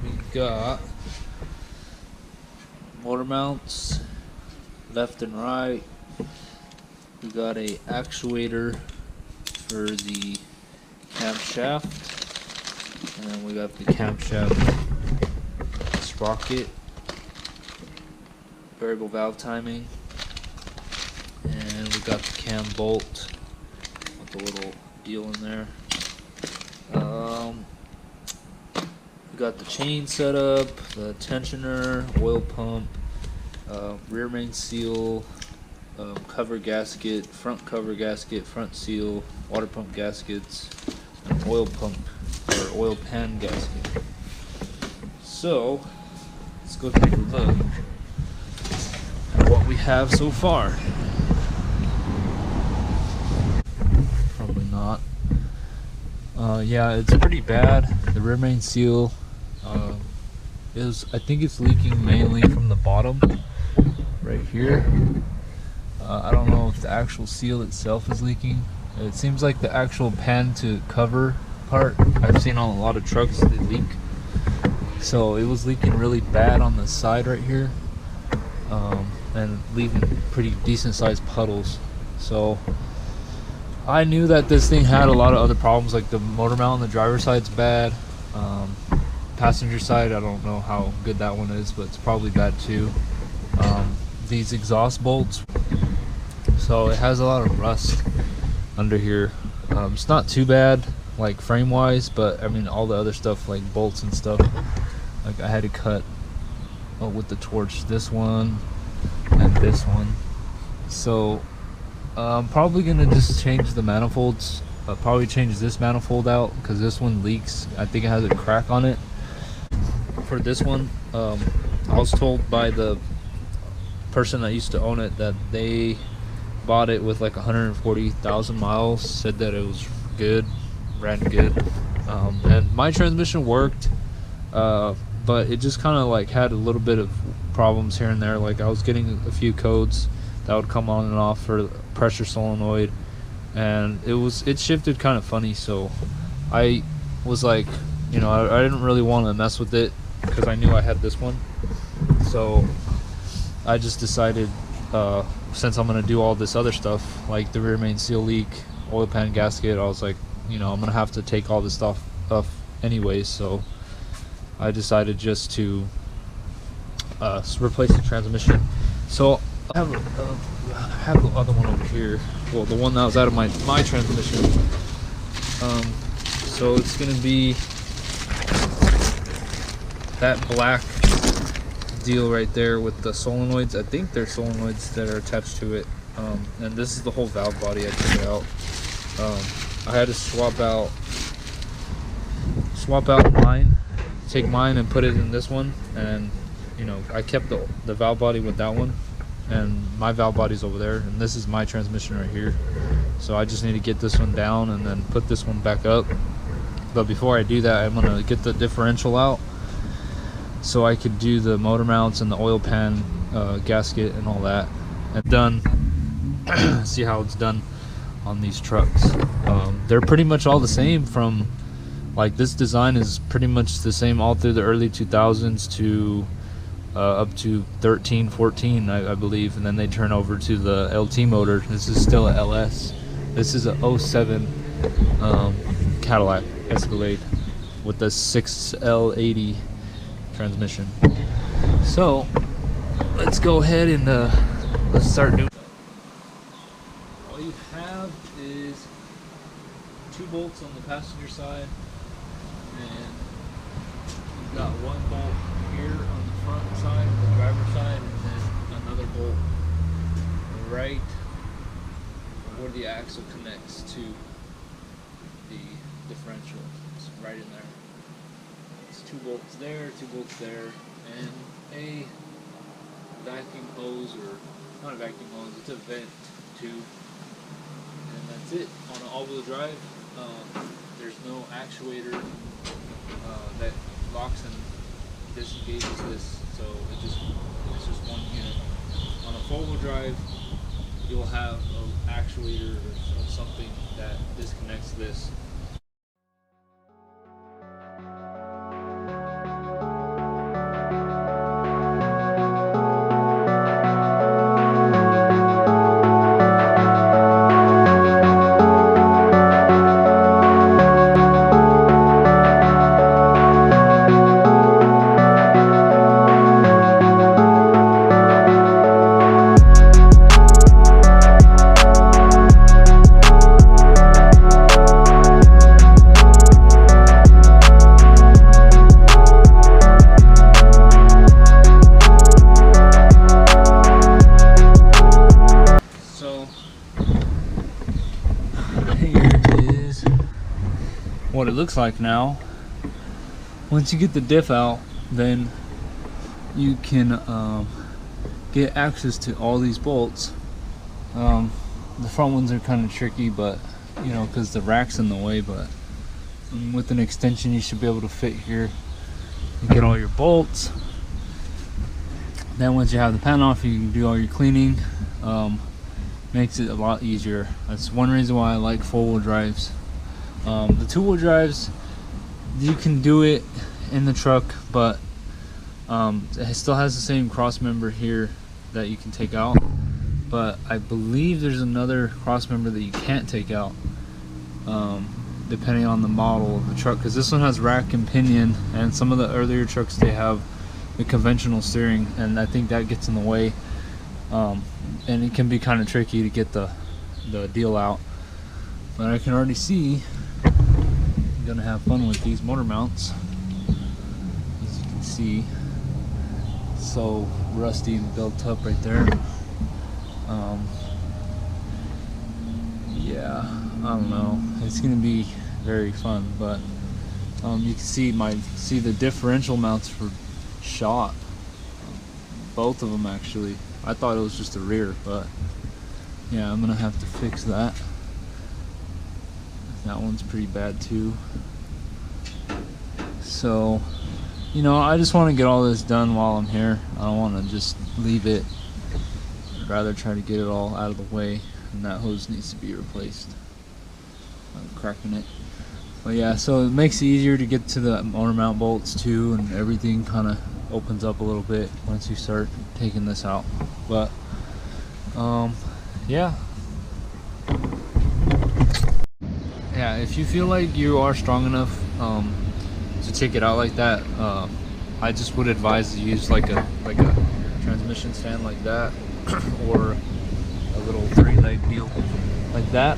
we got motor mounts left and right. We got a actuator for the camshaft, and then we got the camshaft sprocket, variable valve timing, and we got the cam bolt with the little deal in there. We got the chain set up, the tensioner, oil pump, rear main seal, cover gasket, front seal, water pump gaskets, and oil pump or oil pan gasket. So let's go take a look at what we have so far. Probably not. Yeah, it's pretty bad. The rear main seal I think it's leaking mainly from the bottom right here. I don't know if the actual seal itself is leaking. It seems like the actual pan to cover part, I've seen on a lot of trucks they leak. So it was leaking really bad on the side right here, and leaving pretty decent sized puddles. So I knew that this thing had a lot of other problems, like the motor mount on the driver's side's bad. Passenger side, I don't know how good that one is, but it's probably bad too. These exhaust bolts, so it has a lot of rust under here. It's not too bad like frame wise, but I mean all the other stuff like bolts and stuff, like I had to cut with the torch this one and this one. So I'm probably gonna just change the manifolds. Probably change this manifold out because this one leaks. I think it has a crack on it. For this one, I was told by the person that used to own it that they bought it with like 140,000 miles, said that it was good, ran good, and my transmission worked, but it just kind of like had a little bit of problems here and there. Like I was getting a few codes that would come on and off for pressure solenoid, and it shifted kind of funny. So I was like, you know, I didn't really want to mess with it because I knew I had this one. So I just decided, since I'm gonna do all this other stuff like the rear main seal leak, oil pan gasket, I was like, you know, I'm gonna have to take all this stuff off anyways. So I decided just to replace the transmission. So I have the other one over here. Well, the one that was out of my transmission. So it's gonna be that black deal right there with the solenoids. I think they're solenoids that are attached to it. And this is the whole valve body. I took it out. I had to swap out mine, take mine and put it in this one, and you know, I kept the valve body with that one, and my valve body's over there, and this is my transmission right here. So I just need to get this one down and then put this one back up. But before I do that, I'm gonna get the differential out so I could do the motor mounts and the oil pan gasket and all that, and done. See how it's done on these trucks. They're pretty much all the same. From like, this design is pretty much the same all through the early 2000s to up to 13, 14, I believe, and then they turn over to the LT motor. This is still a LS. This is a 07 Cadillac Escalade with the 6L80 transmission. So let's go ahead and let's start doing. All you have is 2 bolts on the passenger side, and you've got 1 bolt here on the front side, the driver's side, and then another bolt right where the axle connects to the differential. It's right in there. It's 2 bolts there, 2 bolts there, and a vacuum hose, or not a vacuum hose, it's a vent tube, and that's it. On an all-wheel drive, there's no actuator that locks and disengages this, so it's just one unit. On a 4-wheel drive, you'll have an actuator or something that disconnects this. it looks like now. Once you get the diff out, then you can get access to all these bolts. The front ones are kind of tricky, but you know, because the rack's in the way, but with an extension you should be able to fit here and get all your bolts. Then once you have the pan off, you can do all your cleaning. Makes it a lot easier. That's one reason why I like 4-wheel drives. The 2-wheel drives, you can do it in the truck, but it still has the same cross member here that you can take out, but I believe there's another cross member that you can't take out, depending on the model of the truck, because this one has rack and pinion, and some of the earlier trucks, they have the conventional steering, and I think that gets in the way, and it can be kind of tricky to get the deal out. But I can already see I'm gonna have fun with these motor mounts. As you can see, so rusty and built up right there. Yeah, I don't know, it's gonna be very fun, but you can see the differential mounts for shot, both of them actually. I thought it was just the rear, but yeah, I'm gonna have to fix that. That one's pretty bad too. So, you know, I just want to get all this done while I'm here. I don't want to just leave it. I'd rather try to get it all out of the way, and that hose needs to be replaced. I'm cracking it. But yeah, so it makes it easier to get to the motor mount bolts too, and everything kind of opens up a little bit once you start taking this out. But yeah, if you feel like you are strong enough to take it out like that, I just would advise to use like a transmission stand like that, or a little 3-leg deal like that.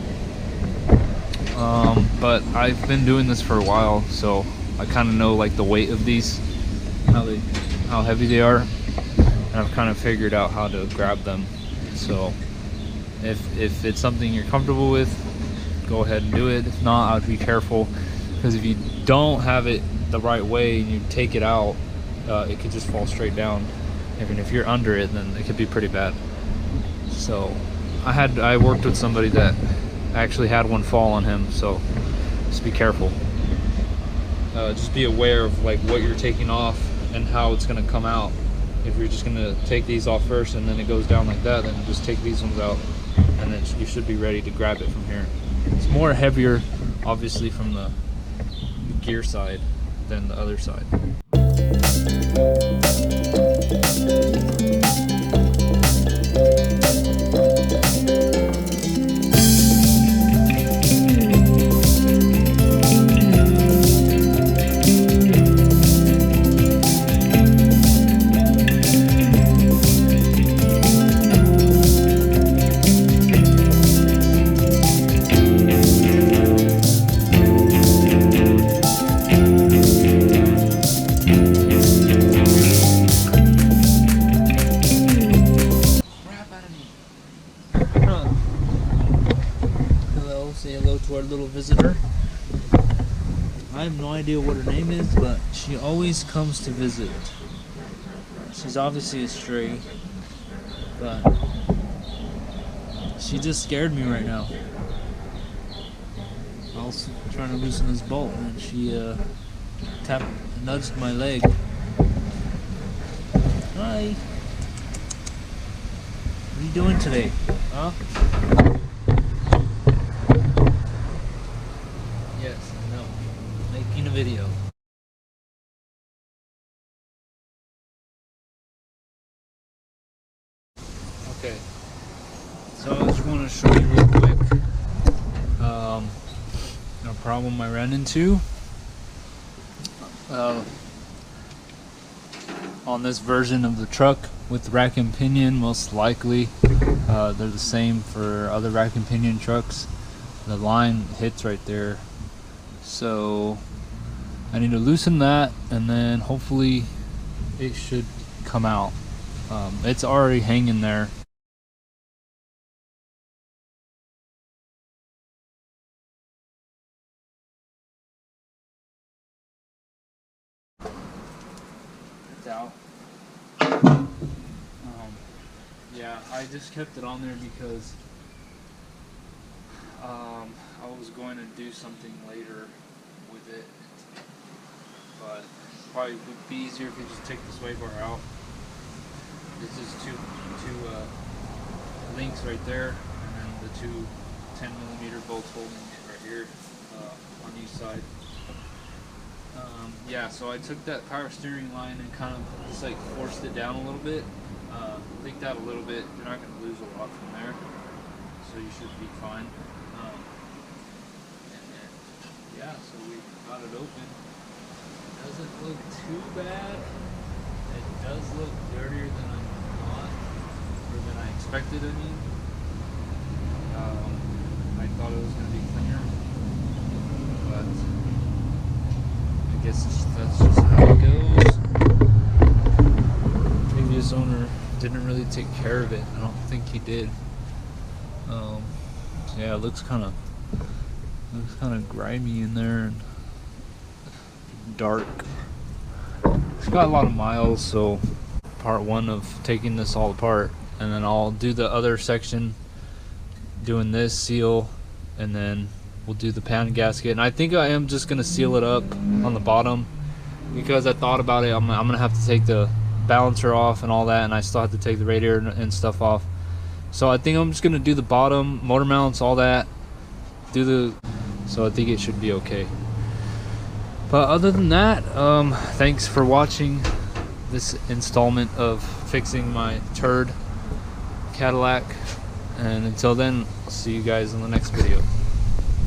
But I've been doing this for a while, so I kind of know like the weight of these, how heavy they are, and I've kind of figured out how to grab them. So if it's something you're comfortable with, go ahead and do it. If not, I'd be careful, because if you don't have it the right way and you take it out, it could just fall straight down. Even if you're under it, then it could be pretty bad. So I worked with somebody that actually had one fall on him, so just be careful. Just be aware of like what you're taking off and how it's going to come out. If you're just going to take these off first and then it goes down like that, then just take these ones out, and then you should be ready to grab it from here. It's more heavier, obviously, from the gear side than the other side. Say hello to our little visitor. I have no idea what her name is, but she always comes to visit. She's obviously a stray, but she just scared me right now. I was trying to loosen this bolt, and she nudged my leg. Hi. What are you doing today? Huh? Yes, I know. Making a video. Okay. So I just want to show you real quick a problem I ran into on this version of the truck with rack and pinion. Most likely they're the same for other rack and pinion trucks. The line hits right there, so I need to loosen that, and then hopefully it should come out. It's already hanging there. checked out. Yeah, I just kept it on there because I was going to do something later with it, but probably would be easier if you just take the sway bar out. This is two links right there, and then the two 10mm bolts holding it right here on each side. Yeah, so I took that power steering line and kind of just like forced it down a little bit, leaked out a little bit. You're not going to lose a lot from there, so you should be fine. And then, yeah, so we got it open. It doesn't look too bad. It does look dirtier than I thought, or than I expected. I mean, I thought it was going to be cleaner, but I guess that's just how it goes. Previous owner didn't really take care of it. I don't think he did. Yeah, it looks kind of grimy in there and dark. It's got a lot of miles, so part one of taking this all apart, and then I'll do the other section doing this seal, and then we'll do the pan gasket. And I think I am just gonna seal it up on the bottom because I thought about it. I'm gonna have to take the balancer off and all that, and I still have to take the radiator and stuff off. So I think I'm just gonna do the bottom, motor mounts, all that, so I think it should be okay. But other than that, thanks for watching this installment of fixing my turd Cadillac, and until then, I'll see you guys in the next video.